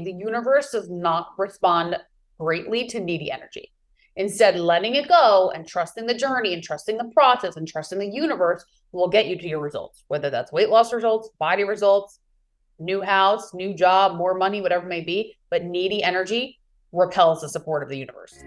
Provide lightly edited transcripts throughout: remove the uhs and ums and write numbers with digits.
the universe does not respond greatly to needy energy. Instead, letting it go and trusting the journey and trusting the process and trusting the universe will get you to your results, whether that's weight loss results, body results, new house, new job, more money, whatever it may be. But needy energy repels the support of the universe.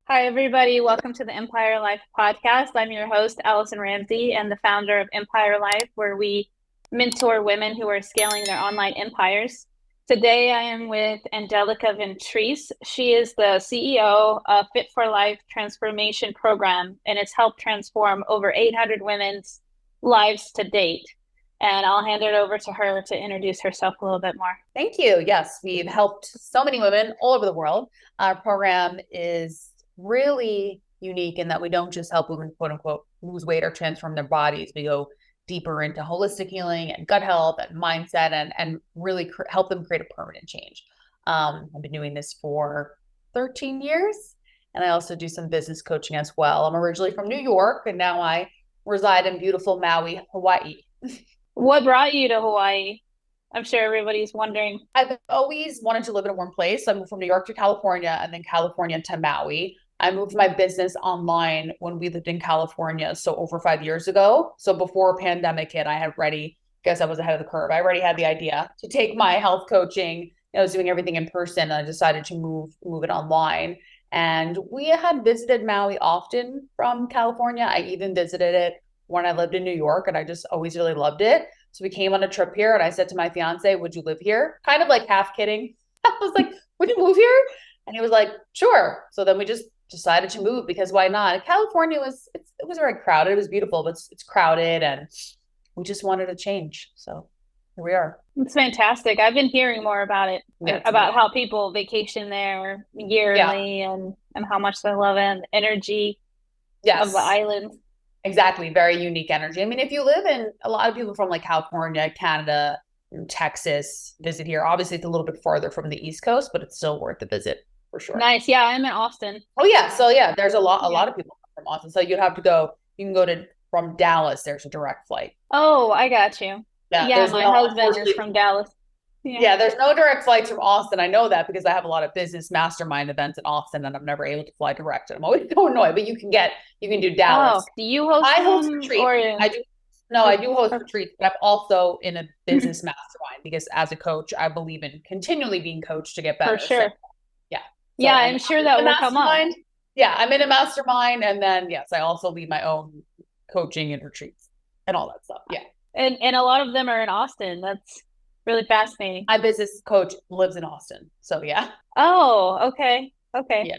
Hi, everybody. Welcome to the Empire Life podcast. I'm your host, Allison Ramsey, and the founder of Empire Life, where we mentor women who are scaling their online empires. Today, I am with Angelica Ventrice. She is the CEO of Fit for Life Transformation Program, and it's helped transform over 800 women's lives to date. And I'll hand it over to her to introduce herself a little bit more. Thank you. Yes, we've helped so many women all over the world. Our program is really unique in that we don't just help women, quote unquote, lose weight or transform their bodies. We go deeper into holistic healing and gut health and mindset and really help them create a permanent change. I've been doing this for 13 years, and I also do some business coaching as well. I'm originally from New York, and now I reside in beautiful Maui, Hawaii. What brought you to Hawaii? I'm sure everybody's wondering. I've always wanted to live in a warm place. I moved from New York to California and then California to Maui. I moved my business online when we lived in California, so over 5 years ago. So before pandemic hit, I had already, guess I was ahead of the curve. I already had the idea to take my health coaching. I was doing everything in person, and I decided to move it online. And we had visited Maui often from California. I even visited it when I lived in New York, and I just always really loved it. So we came on a trip here, and I said to my fiance, would you live here? Kind of like half kidding. I was like, would you move here? And he was like, sure. So then we just decided to move, because why not? California it was very crowded. It was beautiful, but it's crowded, and we just wanted a change. So here we are. It's fantastic. I've been hearing more about it, about how people vacation there yearly, and how much they love it, and the energy of the island. Exactly. Very unique energy. I mean, if you live in, a lot of people from like California, Canada, Texas visit here. Obviously, it's a little bit farther from the East Coast, but it's still worth the visit. For sure. Nice. Yeah, I'm in Austin. Oh yeah. So yeah, there's a lot of people from Austin. So you can go from Dallas. There's a direct flight. Oh, I got you. Yeah, my husband is from Dallas. Yeah, there's no direct flights from Austin. I know that because I have a lot of business mastermind events in Austin, and I'm never able to fly direct. I'm always so annoyed, but you can do Dallas. Oh, do you host? I host retreats. I do. No, I do host retreats, but I'm also in a business mastermind, because as a coach, I believe in continually being coached to get better. For sure. So, yeah. Yeah, I'm sure that will come up. Yeah, I'm in a mastermind, and then yes, I also lead my own coaching and retreats and all that stuff. Yeah. And a lot of them are in Austin. That's really fascinating. My business coach lives in Austin. So yeah. Oh, okay. Okay.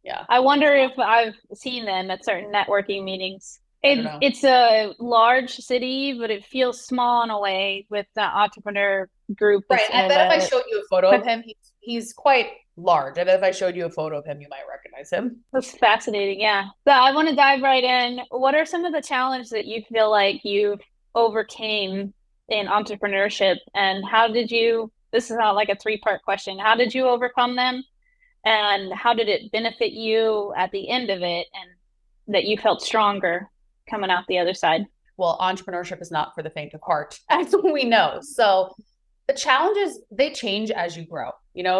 Yeah. I wonder if I've seen them at certain networking meetings. It's a large city, but it feels small in a way with the entrepreneur group. Right. I bet if I showed you a photo of him, he's quite large. I bet if I showed you a photo of him, you might recognize him. That's fascinating. Yeah. So I want to dive right in. What are some of the challenges that you feel like you overcame in entrepreneurship, and this is not like a 3-part question. How did you overcome them, and how did it benefit you at the end of it, and that you felt stronger coming out the other side? Well, entrepreneurship is not for the faint of heart, as we know. So the challenges, they change as you grow,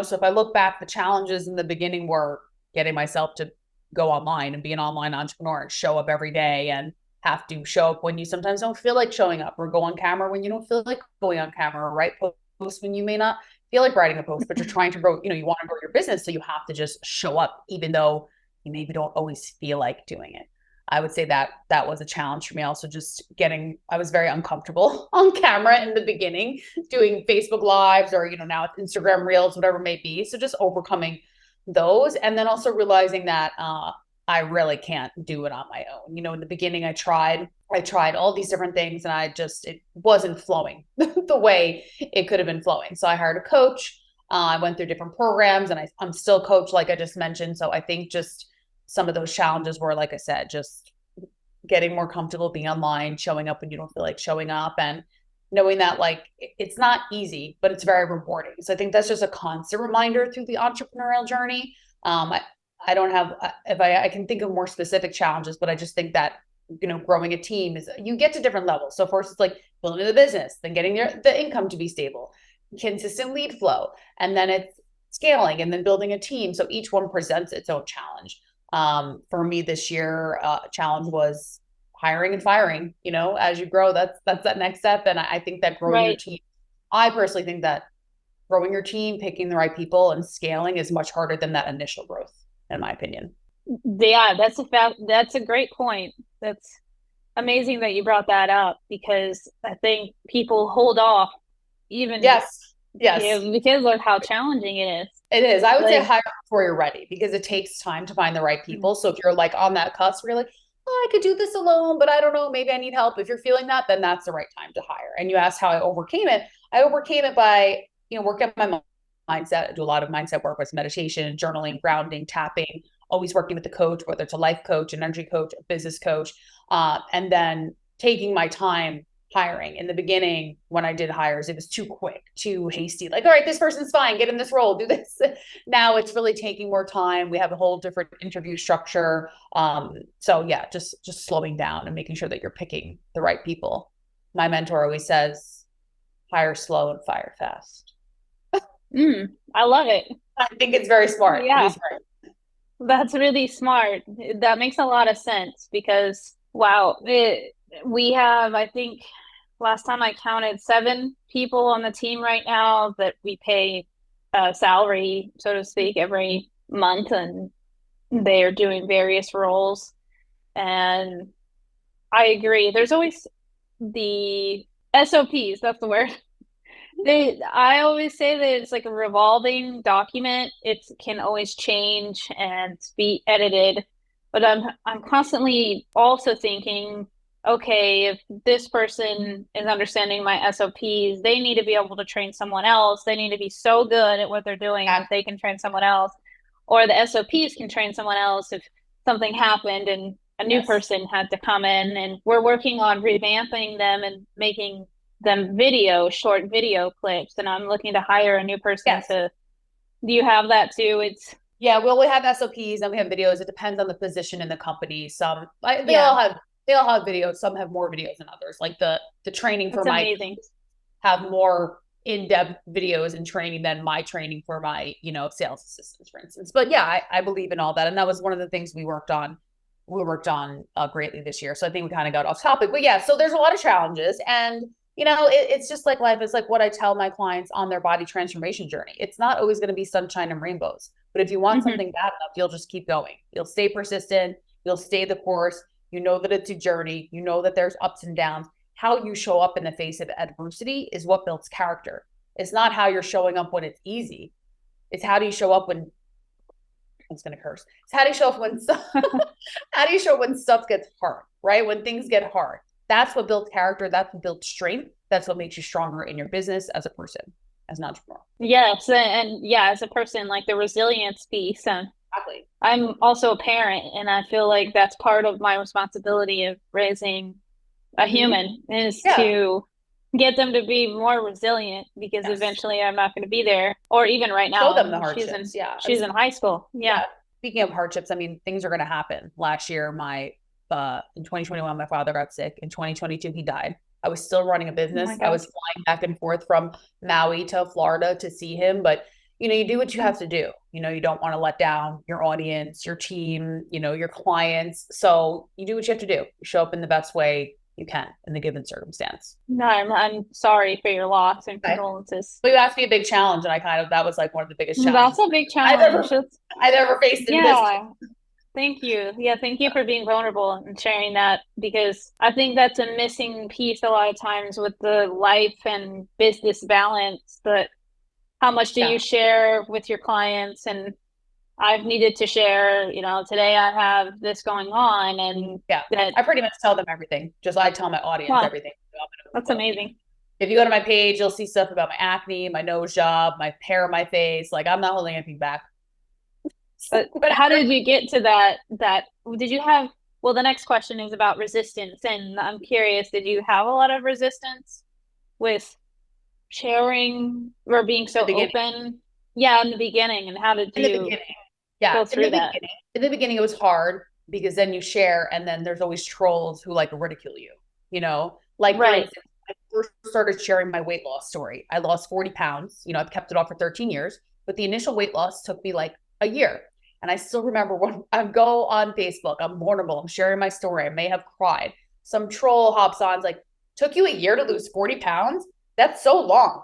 So if I look back, the challenges in the beginning were getting myself to go online and be an online entrepreneur and show up every day, and have to show up when you sometimes don't feel like showing up, or go on camera when you don't feel like going on camera, or write posts when you may not feel like writing a post, but you're trying to grow, you want to grow your business. So you have to just show up, even though you maybe don't always feel like doing it. I would say that was a challenge for me. Also, I was very uncomfortable on camera in the beginning, doing Facebook Lives, or, now it's Instagram Reels, whatever it may be. So just overcoming those. And then also realizing that, I really can't do it on my own. In the beginning, I tried all these different things, and it wasn't flowing the way it could have been flowing. So I hired a coach. I went through different programs, and I'm still coach, like I just mentioned. So I think just some of those challenges were, like I said, just getting more comfortable being online, showing up when you don't feel like showing up, and knowing that it's not easy, but it's very rewarding. So I think that's just a constant reminder through the entrepreneurial journey. I don't have, I can think of more specific challenges, but I just think that growing a team is you get to different levels. So first it's like building the business, then getting the income to be stable, consistent lead flow, and then it's scaling and then building a team. So each one presents its own challenge. For me this year, challenge was hiring and firing. As you grow, that's that next step. And I think that growing your team, I personally think that growing your team, picking the right people and scaling is much harder than that initial growth, in my opinion. Yeah, that's a great point. That's amazing that you brought that up, because I think people hold off even yes because of how challenging it is. It is. I would say hire before you're ready, because it takes time to find the right people. So if you're like on that cusp where you're like, oh, I could do this alone, but I don't know, maybe I need help. If you're feeling that, then that's the right time to hire. And you asked how I overcame it. I overcame it by, working on my mindset. I do a lot of mindset work with meditation, journaling, grounding, tapping, always working with the coach, whether it's a life coach, an energy coach, a business coach, and then taking my time hiring. In the beginning, when I did hires, it was too quick, too hasty. Like, all right, this person's fine, get in this role, do this. Now it's really taking more time. We have a whole different interview structure. So yeah, just slowing down and making sure that you're picking the right people. My mentor always says, hire slow and fire fast. I love it. I think it's very smart. Yeah, that's really smart. That makes a lot of sense, because wow, we have, I think last time I counted, 7 people on the team right now that we pay a salary, so to speak, every month, and they are doing various roles. And I agree. There's always the SOPs, that's the word. I always say that it's like a revolving document. It can always change and be edited, but I'm constantly also thinking, okay, if this person is understanding my SOPs, they need to be able to train someone else. They need to be so good at what they're doing that they can train someone else, or the SOPs can train someone else if something happened and a new person had to come in. And we're working on revamping them and making them short video clips, and I'm looking to hire a new person to. Do you have that too? Well, we have SOPs and we have videos. It depends on the position in the company. Some they all have videos. Some have more videos than others. Like the training for my have more in-depth videos and training than my training for my sales assistants, for instance. But yeah, I believe in all that, and that was one of the things we worked on greatly this year. So I think we kind of got off topic, but yeah. So there's a lot of challenges, and it's just like life. It's like what I tell my clients on their body transformation journey. It's not always going to be sunshine and rainbows, but if you want something bad enough, you'll just keep going. You'll stay persistent. You'll stay the course. You know that it's a journey. You know that there's ups and downs. How you show up in the face of adversity is what builds character. It's not how you're showing up when it's easy. It's how do you show up when I was going to curse. It's how do you show up when how do you show up when stuff gets hard, right? When things get hard. That's what builds character. That's what builds strength. That's what makes you stronger in your business as a person, as an entrepreneur. Yes. And yeah, as a person, like the resilience piece. And exactly. I'm also a parent, and I feel like that's part of my responsibility of raising a human is to get them to be more resilient, because eventually I'm not going to be there. Or even right now, show them the hardships. She's in high school. Yeah. Speaking of hardships, I mean, things are going to happen. Last year, in 2021, my father got sick. In 2022, he died. I was still running a business. I was flying back and forth from Maui to Florida to see him. But, you do what you have to do. You don't want to let down your audience, your team, your clients. So you do what you have to do. You show up in the best way you can in the given circumstance. No, I'm sorry for your loss and condolences. But you asked me a big challenge, and that was like one of the biggest challenges. That's a big challenge I've ever faced in business. Thank you. Yeah, thank you for being vulnerable and sharing that, because I think that's a missing piece a lot of times with the life and business balance. But how much do you share with your clients? And I've needed to share, today I have this going on, and I pretty much tell them everything. I tell my audience everything. That's amazing. If you go to my page, you'll see stuff about my acne, my nose job, my hair on my face. Like, I'm not holding anything back. But how did you get to that did you have, well, the next question is about resistance, and I'm curious, did you have a lot of resistance with sharing or being so open? Yeah, in the beginning. And how did you go through that? In the beginning, it was hard. because then you share and then there's always trolls who like ridicule you, you know, like for Right. instance, I first started sharing my weight loss story. I lost 40 pounds. You know, I've kept it off for 13 years, but the initial weight loss took me like a year. And I still remember when I go on Facebook, I'm vulnerable, I'm sharing my story. I may have cried. Some troll hops on, like, took you a year to lose 40 pounds? That's so long.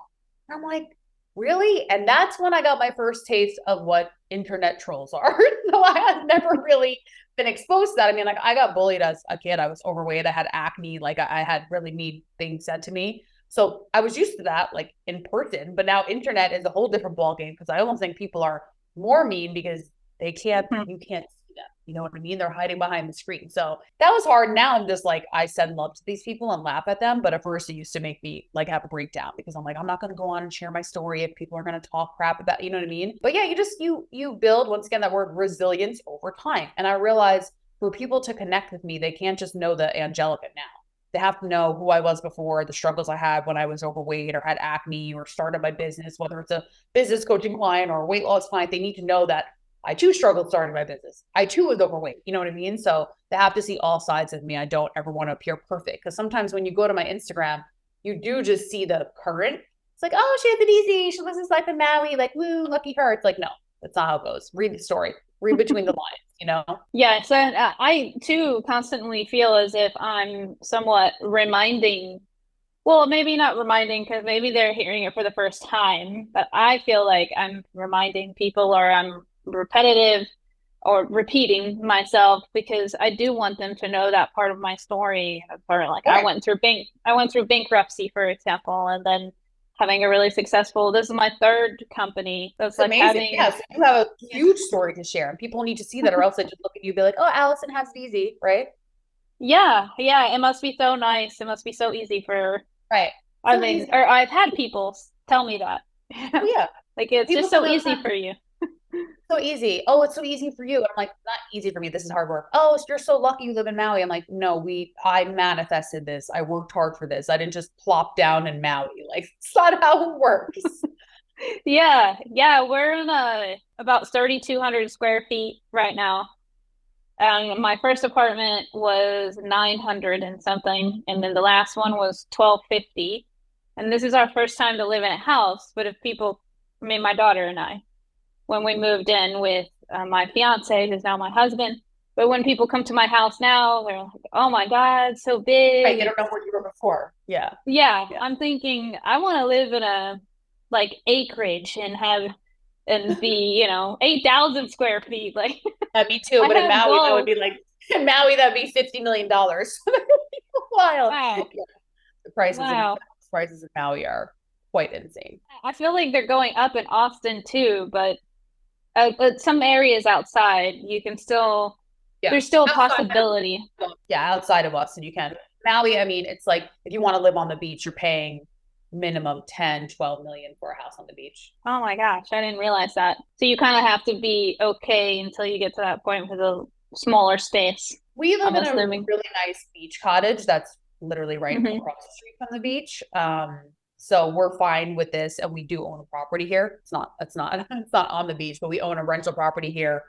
And I'm like, really? And that's when I got my first taste of what internet trolls are. So I had never really been exposed to that. I mean, like I got bullied as a kid. I was overweight. I had acne. Like I had really mean things said to me. So I was used to that, like in person. But now internet is a whole different ballgame because I almost think people are more mean because they can't, you can't see them. You know what I mean? They're hiding behind the screen. So that was hard. Now I'm just like, I send love to these people and laugh at them. But at first it used to make me like have a breakdown because I'm like, I'm not going to go on and share my story if people are going to talk crap about, you know what I mean? But yeah, you build, once again, that word resilience over time. And I realized for people to connect with me, they can't just know the Angelica now. They have to know who I was before, the struggles I had when I was overweight or had acne or started my business, whether it's a business coaching client or a weight loss client. They need to know that I too struggled starting my business. I too was overweight. You know what I mean? So they have to see all sides of me. I don't ever want to appear perfect because sometimes when you go to my Instagram, you do just see the current. It's like, oh, she has it easy. She lives this life in Maui. Like, woo, lucky her. It's like, no, that's not how it goes. Read the story. Read between the lines, you know? Yeah, so I too constantly feel as if I'm somewhat reminding, well, maybe not reminding because maybe they're hearing it for the first time, but I feel like I'm reminding people or I'm repetitive or repeating myself because I do want them to know that part of my story. Or like Right. I went through bankruptcy, for example, and then having a really successful, this is my third company. So it's like Amazing. having, Yes, you have a huge story to share, and people need to see that, or else they just look at you and be like, "Oh, Allison has it easy," right? yeah, it must be so nice. It must be so easy for, Right. I So mean, easy. or I've had people tell me that. Oh, yeah. Like it's People just tell so me all the easy time, for you. so easy. Oh, it's so easy for you. And I'm like, not easy for me. This is hard work. Oh, you're so lucky you live in Maui. I'm like, no, I manifested this. I worked hard for this. I didn't just plop down in Maui. Like, it's not how it works. Yeah, we're in about 3,200 square feet right now. And my first apartment was 900 and something, and then the last one was 1,250. And this is our first time to live in a house. But if people, I mean, my daughter and I, when we moved in with my fiance, who's now my husband. But when people come to my house now, they're like, "Oh my God, so Right. They big." don't know where you were before. Yeah. Yeah, Yeah. I'm thinking I want to live in a like acreage and have and be, 8,000 square feet. Like Me too. I But in have Maui, that would goals. be like, in Maui, that'd be $50 million. Wild. Wow. Yeah. The prices in Wow. prices in Maui are quite insane. I feel like they're going up in Austin too, but some areas outside you can still Yeah. there's still a Outside, possibility. yeah, outside of Austin, you can. Maui, I mean, it's like if you want to live on the beach, you're paying minimum 10, 12 million for a house on the beach. Oh my gosh, I didn't realize that. So you kind of have to be okay until you get to that point with a smaller space. We live I'm in a assuming. really nice beach cottage that's literally right Hmm. across the street from the beach. So we're fine with this, and we do own a property here. It's not on the beach, but we own a rental property here.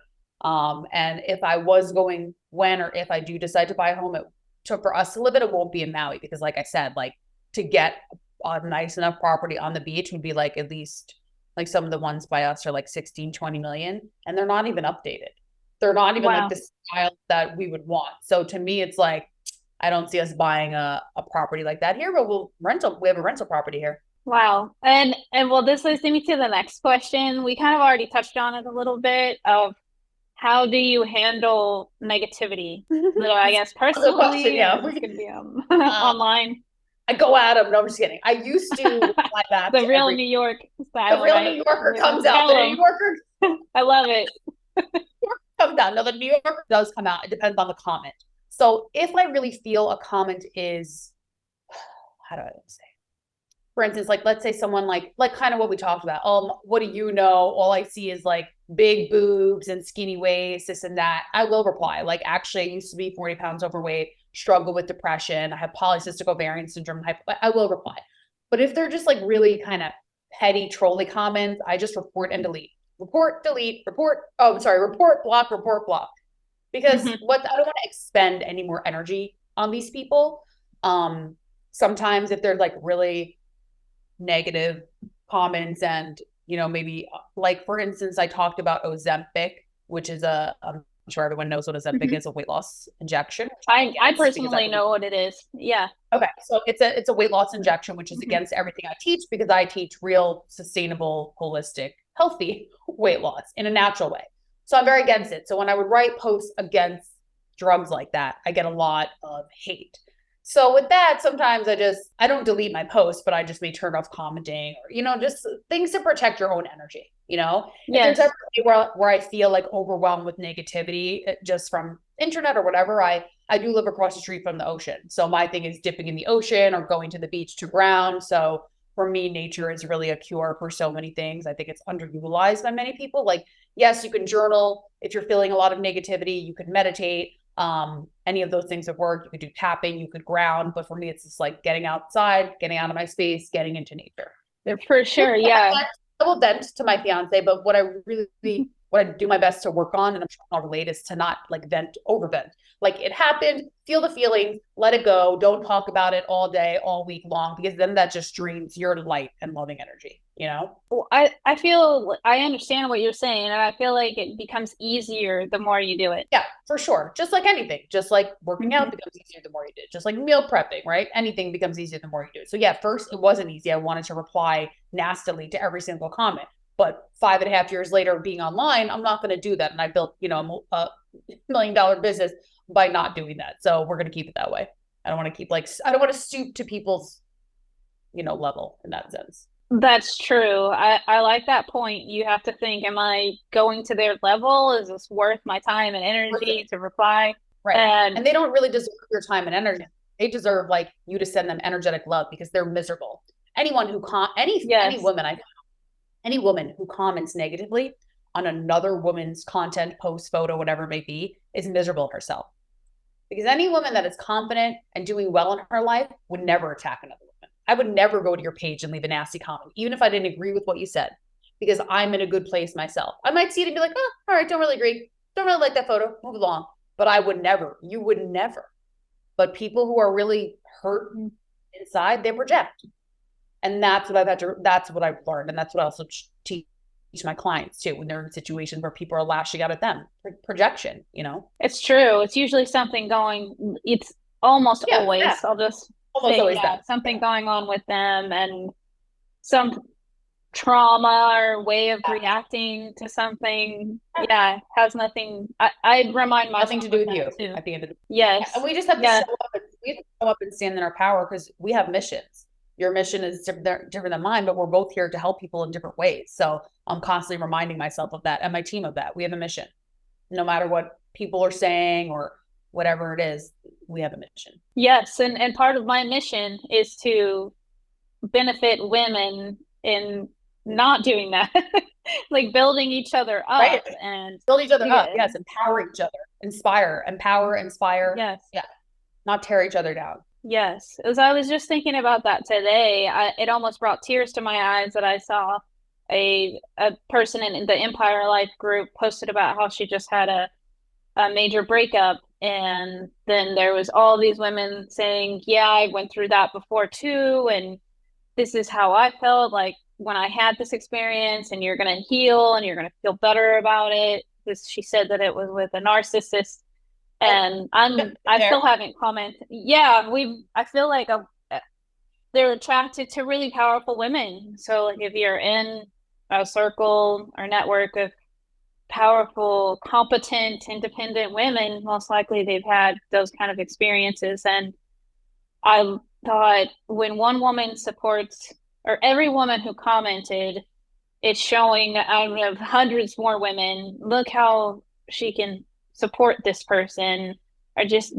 And if I was going, when or if I do decide to buy a home, for us to live in, it won't be in Maui because, like I said, like to get a nice enough property on the beach would be like at least like some of the ones by us are like 16, 20 million, and they're not even updated. They're not even like Wow. the style that we would want. So to me, it's like I don't see us buying a property like that here, but we have a rental property here. Wow. And well, this leads me to the next question. We kind of already touched on it a little bit of how do you handle negativity? So I guess That's a question, personally, yeah. or this could be Um, online. I go at them. No, I'm just kidding. I used to reply back The to real every New York the style, real New right? Yorker comes out. Tell The New them. Yorker I love it. comes out. No, the New Yorker does come out. It depends on the comment. So if I really feel a comment is, how do I say? For instance, like let's say someone like kind of what we talked about. Oh, what do you know? All I see is like big boobs and skinny waist, this and that. I will reply. Like actually, I used to be 40 pounds overweight, struggle with depression. I have polycystic ovarian syndrome. I will reply. But if they're just like really kind of petty, trolly comments, I just report and delete. Report, delete, report. Oh, sorry, report, block, report, block. because what I don't want to expend any more energy on these people. Sometimes if they're like really negative comments and, you know, maybe like, for instance, I talked about Ozempic, which is I'm sure everyone knows what Ozempic is, a weight loss injection. I personally know what it is. Yeah. Okay. So it's a weight loss injection, which is against everything I teach, because I teach real, sustainable, holistic, healthy weight loss in a natural way. So I'm very against it. So when I would write posts against drugs like that, I get a lot of hate. So with that, sometimes I don't delete my posts, but I just may turn off commenting, or, you know, just things to protect your own energy, you know? Yes. If there's ever where I feel like overwhelmed with negativity just from internet or whatever, I do live across the street from the ocean. So my thing is dipping in the ocean or going to the beach to ground. So for me, nature is really a cure for so many things. I think it's underutilized by many people. Like, yes, you can journal if you're feeling a lot of negativity, you could meditate. Any of those things have worked. You could do tapping, you could ground, but for me, it's just like getting outside, getting out of my space, getting into nature. For sure, yeah. I will vent to my fiance, but what I do my best to work on, and I'm sure I'll relate, is to not like over vent. Like, it happened, feel the feelings, let it go. Don't talk about it all day, all week long, because then that just drains your light and loving energy, you know? Well, I feel I understand what you're saying, and I feel like it becomes easier the more you do it. Yeah, for sure. Just like anything, just like working out becomes easier the more you do it. Just like meal prepping, right? Anything becomes easier the more you do it. So yeah, first it wasn't easy. I wanted to reply nastily to every single comment. But 5.5 years later, being online, I'm not going to do that. And I built, you know, a $1 million business by not doing that. So we're going to keep it that way. I don't want to stoop to people's, you know, level in that sense. That's true. I like that point. You have to think, am I going to their level? Is this worth my time and energy to reply? Right. And they don't really deserve your time and energy. They deserve like you to send them energetic love, because they're miserable. Anyone who any woman who comments negatively on another woman's content, post, photo, whatever it may be, is miserable herself. Because any woman that is confident and doing well in her life would never attack another woman. I would never go to your page and leave a nasty comment, even if I didn't agree with what you said, because I'm in a good place myself. I might see it and be like, oh, all right, don't really agree. Don't really like that photo. Move along. But I would never. You would never. But people who are really hurt inside, they project. And that's what I've learned. And that's what I also teach my clients too, when they're in situations where people are lashing out at them. Projection, you know? It's true. It's usually something it's almost always, I'll just say, something going on with them, and some trauma or way of reacting to something. Yeah, has nothing. I remind myself nothing to do with you too. at the end of the day. Yes. And we just have to show up and stand in our power, because we have missions. Your mission is different than mine, but we're both here to help people in different ways. So I'm constantly reminding myself of that, and my team of that. We have a mission. No matter what people are saying or whatever it is, we have a mission. Yes. And part of my mission is to benefit women in not doing that. Like building each other up, right. And build each other up. Yes. Empower each other, empower, inspire. Yes. Yeah. Not tear each other down. Yes. As I was just thinking about that today, it almost brought tears to my eyes that I saw a person in the Empire Life group posted about how she just had a major breakup. And then there was all these women saying, yeah, I went through that before too. And this is how I felt like when I had this experience, and you're going to heal and you're going to feel better about it. She said that it was with a narcissist. And I still haven't commented. Yeah, I feel like they're attracted to really powerful women. So like if you're in a circle or network of powerful, competent, independent women, most likely they've had those kind of experiences. And I thought, when one woman supports, or every woman who commented, it's showing out of hundreds more women, look how she can support this person, or just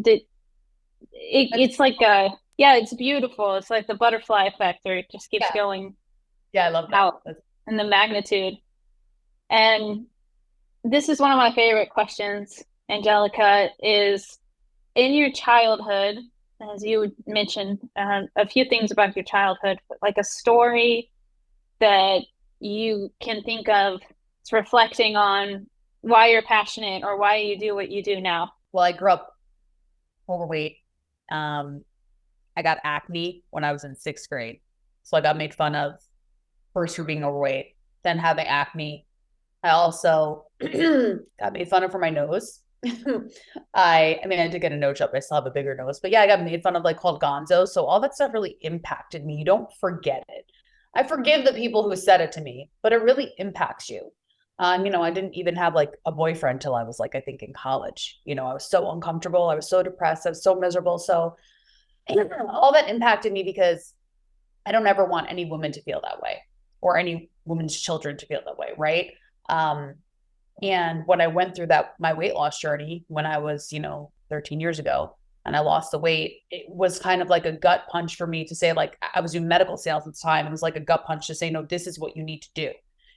it's like it's beautiful. It's like the butterfly effect, or it just keeps going. Yeah, I love that. Out in the magnitude. And this is one of my favorite questions, Angelica, is in your childhood, as you mentioned, a few things about your childhood, like a story that you can think of, it's reflecting on why you're passionate or why you do what you do now. Well, I grew up overweight. I got acne when I was in 6th grade. So I got made fun of first for being overweight, then having acne. I also got made fun of for my nose. I mean, I did get a nose job, but I still have a bigger nose. But yeah, I got made fun of, like, called gonzo. So all that stuff really impacted me. You don't forget it. I forgive the people who said it to me, but it really impacts you. I didn't even have like a boyfriend till I was like, I think in college. I was so uncomfortable. I was so depressed. I was so miserable. So all that impacted me because I don't ever want any woman to feel that way or any woman's children to feel that way. Right. And when I went through my weight loss journey when I was, 13 years ago, and I lost the weight, it was kind of like a gut punch for me to say, like, I was doing medical sales at the time. It was like a gut punch to say, no, this is what you need to do.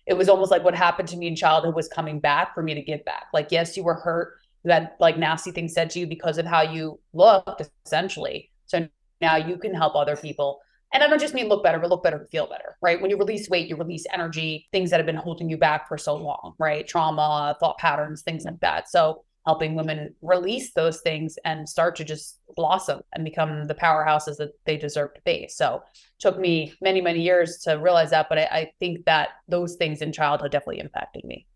It was almost like what happened to me in childhood was coming back for me to give back. Like, yes, you were hurt. You had like nasty things said to you because of how you looked, essentially. So now you can help other people. And I don't just mean look better, but look better, feel better, right? When you release weight, you release energy, things that have been holding you back for so long, right? Trauma, thought patterns, things like that. So helping women release those things and start to just blossom and become the powerhouses that they deserve to be. So it took me many, many years to realize that. But I think that those things in childhood definitely impacted me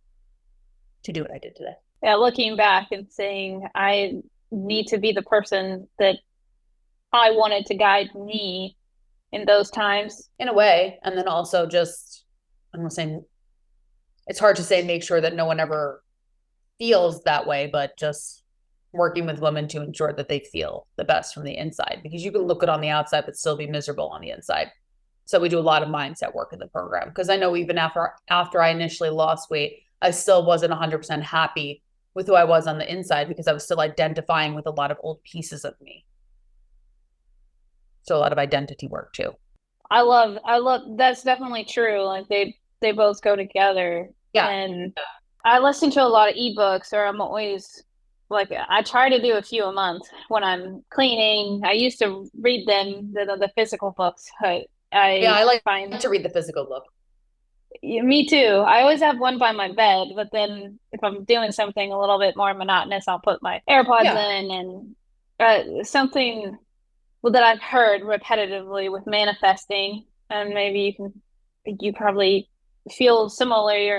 to do what I did today. Yeah, looking back and saying, I need to be the person that I wanted to guide me in those times. In a way. And then also just, I'm not saying, it's hard to say, make sure that no one ever feels that way, but just working with women to ensure that they feel the best from the inside, because you can look good on the outside, but still be miserable on the inside. So we do a lot of mindset work in the program, because I know even after I initially lost weight, I still wasn't 100% happy with who I was on the inside, because I was still identifying with a lot of old pieces of me. So a lot of identity work too. I love, that's definitely true. Like they both go together. Yeah. And I listen to a lot of ebooks, or I'm always like, I try to do a few a month when I'm cleaning. I used to read them, the physical books. I like to read the physical book. Me too. I always have one by my bed, but then if I'm doing something a little bit more monotonous, I'll put my AirPods in. And something that I've heard repetitively with manifesting, and maybe you probably feel similarly,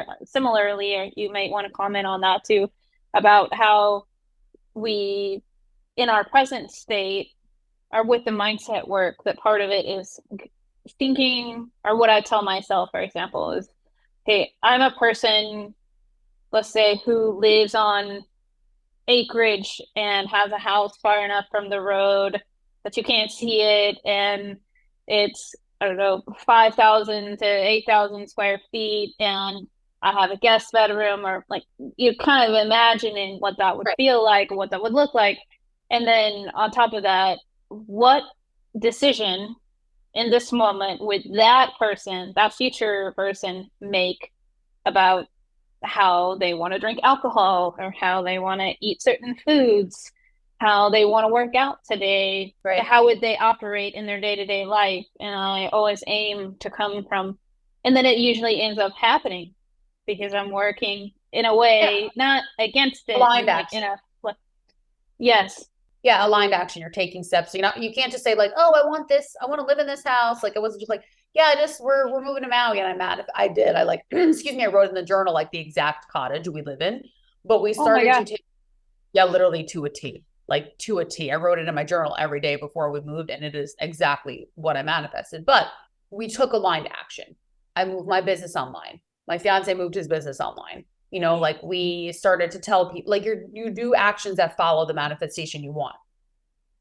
or you might want to comment on that too, about how we, in our present state, or with the mindset work, that part of it is thinking, or what I tell myself, for example, is, hey, I'm a person, let's say, who lives on acreage and has a house far enough from the road that you can't see it, and it's, I don't know, 5,000 to 8,000 square feet, and I have a guest bedroom, or like, you're kind of imagining what that would feel like, what that would look like. And then on top of that, what decision in this moment would that person, that future person, make about how they want to drink alcohol, or how they want to eat certain foods, how they want to work out today, how would they operate in their day-to-day life. And I always aim to come from, and then it usually ends up happening because I'm working in a way, not against it. Aligned action. Yes. Yeah, aligned action. You're taking steps. You can't just say like, oh, I want this. I want to live in this house. Like, it wasn't just like, we're moving to Maui, and I'm mad if I did. I excuse me, I wrote in the journal, like, the exact cottage we live in, but we started to take, literally to a T. Like, to a T. I wrote it in my journal every day before we moved, and it is exactly what I manifested. But we took aligned action. I moved my business online. My fiance moved his business online. We started to tell people, like, you do actions that follow the manifestation you want.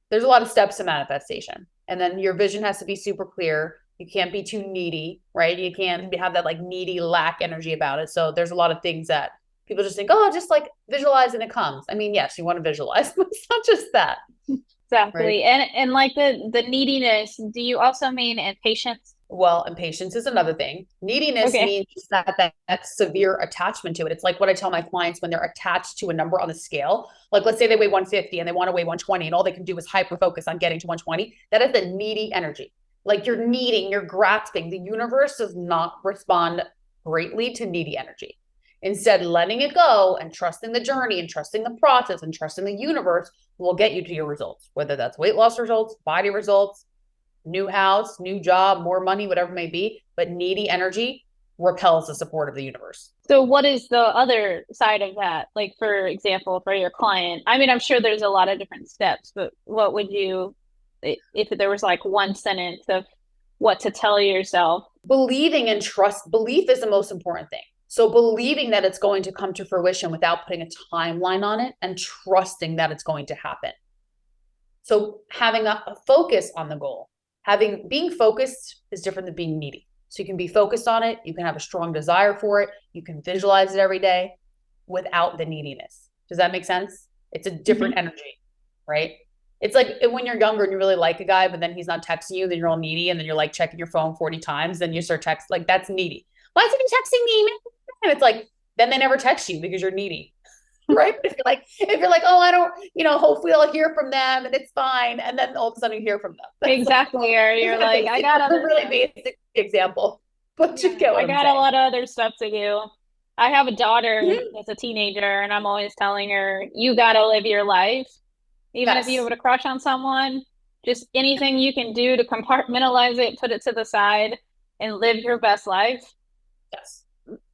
There's a lot of steps to manifestation. And then your vision has to be super clear. You can't be too needy, right? You can't have that like needy lack energy about it. So there's a lot of things that people just think, oh, just like visualize and it comes. I mean, yes, you want to visualize, but it's not just that. Exactly. Right? And like the neediness, do you also mean impatience? Well, impatience is another thing. Neediness means that severe attachment to it. It's like what I tell my clients when they're attached to a number on the scale. Like, let's say they weigh 150 and they want to weigh 120, and all they can do is hyper focus on getting to 120. That is the needy energy. Like, you're needing, you're grasping. The universe does not respond greatly to needy energy. Instead, letting it go and trusting the journey and trusting the process and trusting the universe will get you to your results, whether that's weight loss results, body results, new house, new job, more money, whatever it may be. But needy energy repels the support of the universe. So what is the other side of that? Like, for example, for your client, I mean, I'm sure there's a lot of different steps, but what would you, if there was like one sentence of what to tell yourself? Believing and trust. Belief is the most important thing. So believing that it's going to come to fruition without putting a timeline on it and trusting that it's going to happen. So having a focus on the goal, being focused is different than being needy. So you can be focused on it. You can have a strong desire for it. You can visualize it every day without the neediness. Does that make sense? It's a different energy, right? It's like when you're younger and you really like a guy, but then he's not texting you, then you're all needy. And then you're like checking your phone 40 times. Then you start texting, like, that's needy. Why is he texting me? And it's like, then they never text you because you're needy. Right? But if you're like, oh, I don't, hopefully I'll hear from them and it's fine. And then all of a sudden you hear from them. Exactly. Or you're like, I got a really basic example, but you get what I got a lot of other stuff to do. I have a daughter that's a teenager, and I'm always telling her, you got to live your life. Even if you have a crush on someone, just anything you can do to compartmentalize it, put it to the side, and live your best life. Yes.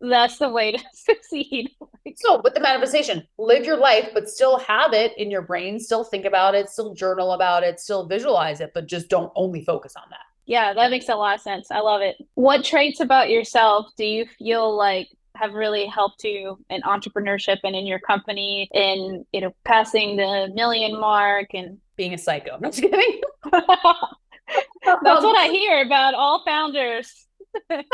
That's the way to succeed. So with the manifestation, live your life, but still have it in your brain, still think about it, still journal about it, still visualize it, but just don't only focus on that. Yeah, that makes a lot of sense. I love it. What traits about yourself do you feel like have really helped you in entrepreneurship and in your company in, passing the million mark and being a psycho? I'm just kidding. That's what I hear about all founders.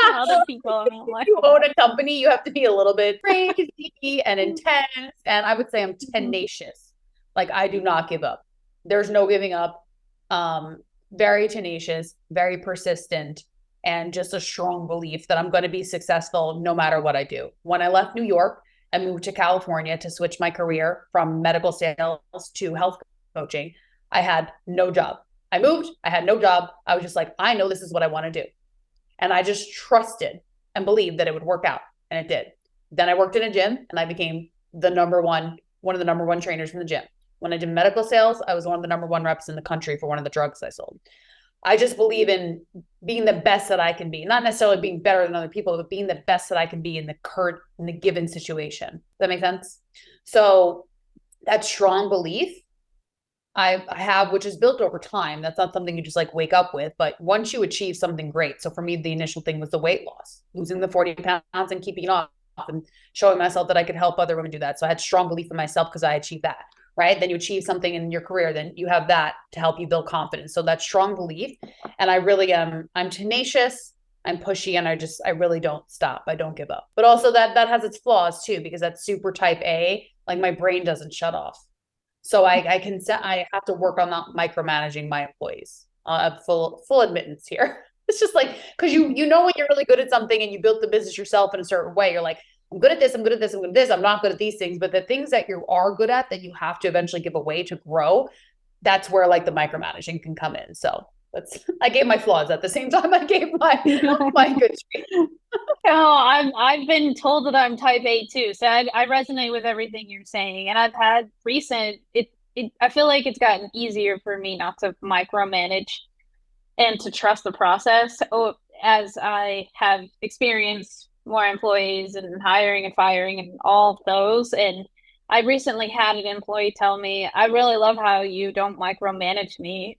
Other people. If you own a company, you have to be a little bit crazy and intense. And I would say I'm tenacious. Like, I do not give up. There's no giving up. Very tenacious, very persistent, and just a strong belief that I'm going to be successful no matter what I do. When I left New York and moved to California to switch my career from medical sales to health coaching, I had no job. I moved, I had no job. I was just like, I know this is what I want to do. And I just trusted and believed that it would work out. And it did. Then I worked in a gym and I became one of the number one trainers in the gym. When I did medical sales, I was one of the number one reps in the country for one of the drugs I sold. I just believe in being the best that I can be, not necessarily being better than other people, but being the best that I can be in the given situation. Does that make sense? So that strong belief I have, which is built over time. That's not something you just like wake up with, but once you achieve something great. So for me, the initial thing was the weight loss, losing the 40 pounds and keeping it off and showing myself that I could help other women do that. So I had strong belief in myself because I achieved that, right? Then you achieve something in your career, then you have that to help you build confidence. So that strong belief. And I really am, I'm tenacious, I'm pushy, and I really don't stop. I don't give up. But also that has its flaws too, because that's super type A, like my brain doesn't shut off. So I have to work on not micromanaging my employees. Full admittance here. It's just like, because you know when you're really good at something and you built the business yourself in a certain way, you're like, I'm good at this, I'm good at this, I'm good at this, I'm not good at these things. But the things that you are good at that you have to eventually give away to grow, that's where like the micromanaging can come in. So I gave my flaws at the same time I gave my good traits. Oh, I've been told that I'm type A too, so I resonate with everything you're saying. And I've had I feel like it's gotten easier for me not to micromanage and to trust the process. As I have experienced more employees and hiring and firing and all of those. And I recently had an employee tell me, I really love how you don't micromanage me.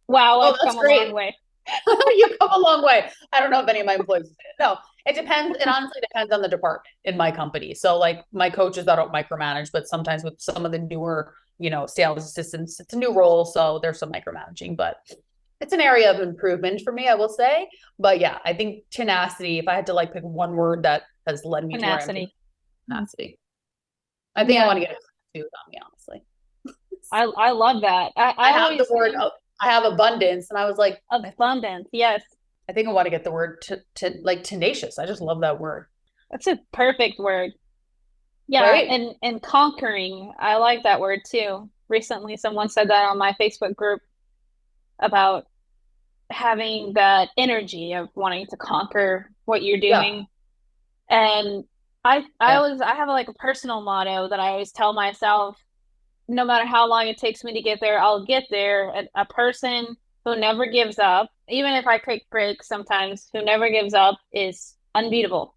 Wow, I've come a long way. You come a long way. I don't know if any of my employees did. No, it depends. It honestly depends on the department in my company. So like my coaches, I don't micromanage, but sometimes with some of the newer, sales assistants, it's a new role. So there's some micromanaging, but it's an area of improvement for me, I will say. But yeah, I think tenacity, if I had to like pick one word that has led me tenacity. Tenacity. I think I want to get a tattoo on me, honestly. I love that. I have the word, I have abundance. And I was like, abundance. Yes. I think I want to get the word to like tenacious. I just love that word. That's a perfect word. Yeah. Right? And conquering. I like that word too. Recently, someone said that on my Facebook group about having that energy of wanting to conquer what you're doing. Yeah. And I have like a personal motto that I always tell myself, no matter how long it takes me to get there, I'll get there. A person who never gives up, even if I take breaks sometimes, who never gives up is unbeatable.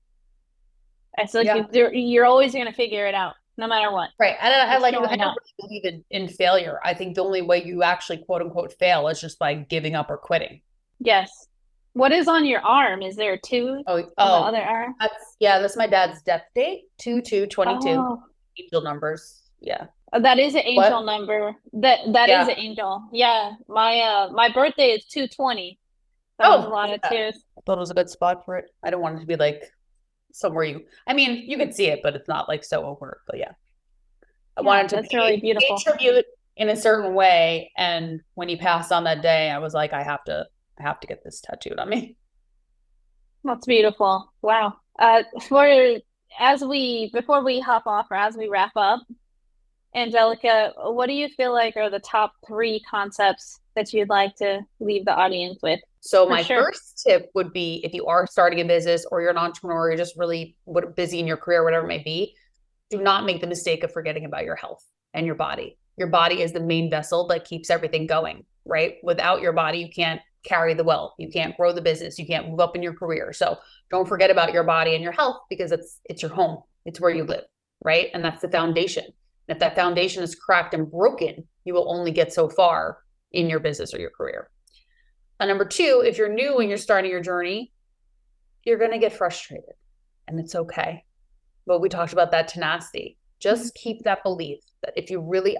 I feel like you're always going to figure it out, no matter what. Right. And I Just like, I showing don't up. really believe in failure. I think the only way you actually quote unquote fail is just by giving up or quitting. Yes. What is on your arm? Is there a 2 on the other arm? That's my dad's death date, 2/2/22. Oh, Angel numbers. Yeah. that is an angel What? number. That is an angel. Yeah. My birthday is 2/20. That was a lot of tears. I thought it was a good spot for it. I don't want it to be like somewhere you can see it, but it's not like so overt. But yeah. I wanted to that's really beautiful. pay tribute in a certain way. And when he passed on that day, I was like, I have to get this tattooed on me. That's beautiful. Wow. Before we hop off or as we wrap up, Angelica, what do you feel like are the top 3 concepts that you'd like to leave the audience with? So my first tip would be, if you are starting a business or you're an entrepreneur, you're just really busy in your career, whatever it may be, do not make the mistake of forgetting about your health and your body. Your body is the main vessel that keeps everything going, right? Without your body, you can't carry the wealth. You can't grow the business. You can't move up in your career. So don't forget about your body and your health, because it's your home. It's where you live, right? And that's the foundation. And if that foundation is cracked and broken, you will only get so far in your business or your career. And number 2, if you're new and you're starting your journey, you're going to get frustrated, and it's okay. But we talked about that tenacity. Just keep that belief that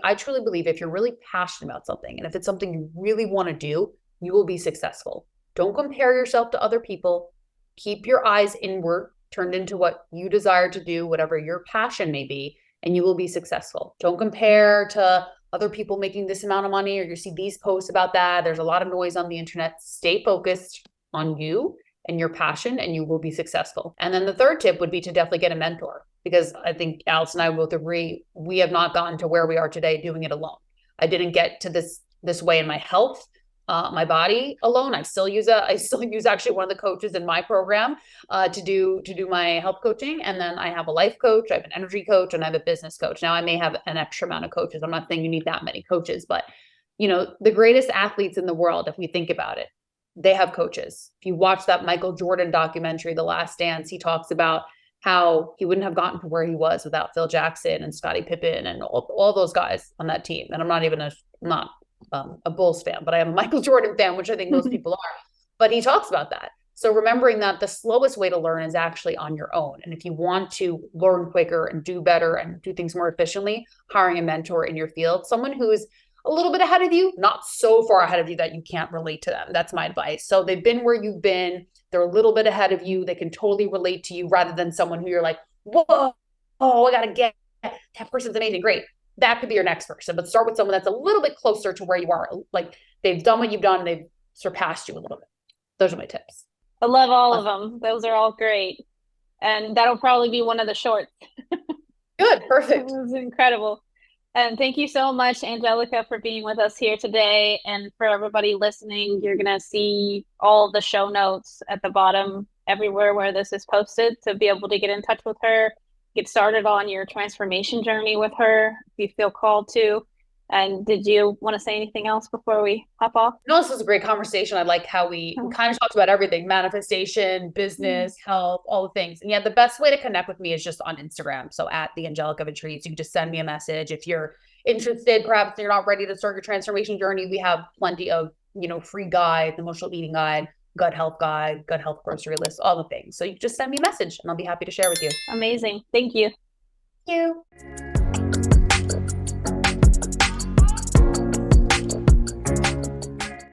I truly believe if you're really passionate about something, and if it's something you really want to do, you will be successful. Don't compare yourself to other people. Keep your eyes inward, turned into what you desire to do, whatever your passion may be, and you will be successful. Don't compare to other people making this amount of money, or you see these posts about that. There's a lot of noise on the internet. Stay focused on you and your passion, and you will be successful. And then the third tip would be to definitely get a mentor, because I think Alice and I both agree, we have not gotten to where we are today doing it alone. I didn't get to this way in my health, my body alone. I still use actually one of the coaches in my program to do my health coaching. And then I have a life coach, I have an energy coach, and I have a business coach. Now I may have an extra amount of coaches. I'm not saying you need that many coaches, but the greatest athletes in the world, if we think about it, they have coaches. If you watch that Michael Jordan documentary, The Last Dance, he talks about how he wouldn't have gotten to where he was without Phil Jackson and Scottie Pippen and all those guys on that team. And I'm not a Bulls fan, but I am a Michael Jordan fan, which I think most people are. But he talks about that. So remembering that the slowest way to learn is actually on your own. And if you want to learn quicker and do better and do things more efficiently, hiring a mentor in your field, someone who is a little bit ahead of you, not so far ahead of you that you can't relate to them. That's my advice. So they've been where you've been. They're a little bit ahead of you. They can totally relate to you, rather than someone who you're like, whoa, I got to get that person's amazing. Great. That could be your next person, but start with someone that's a little bit closer to where you are. Like, they've done what you've done. They've surpassed you a little bit. Those are my tips. I love all of them. Those are all great. And that'll probably be one of the shorts. Good. Perfect. It was incredible. And thank you so much, Angelica, for being with us here today. And for everybody listening, you're going to see all the show notes at the bottom, everywhere where this is posted, to be able to get in touch with her, get started on your transformation journey with her if you feel called to. And did you want to say anything else before we hop off? No, this was a great conversation. I like how we kind of talked about everything: manifestation, business, health, all the things. And yeah, the best way to connect with me is just on Instagram. So at the Angelica Ventrice, you can just send me a message. If you're interested, perhaps you're not ready to start your transformation journey, we have plenty of, free guides, emotional eating guide, gut health grocery list, all the things. So you can just send me a message and I'll be happy to share with you. Amazing. Thank you. Thank you.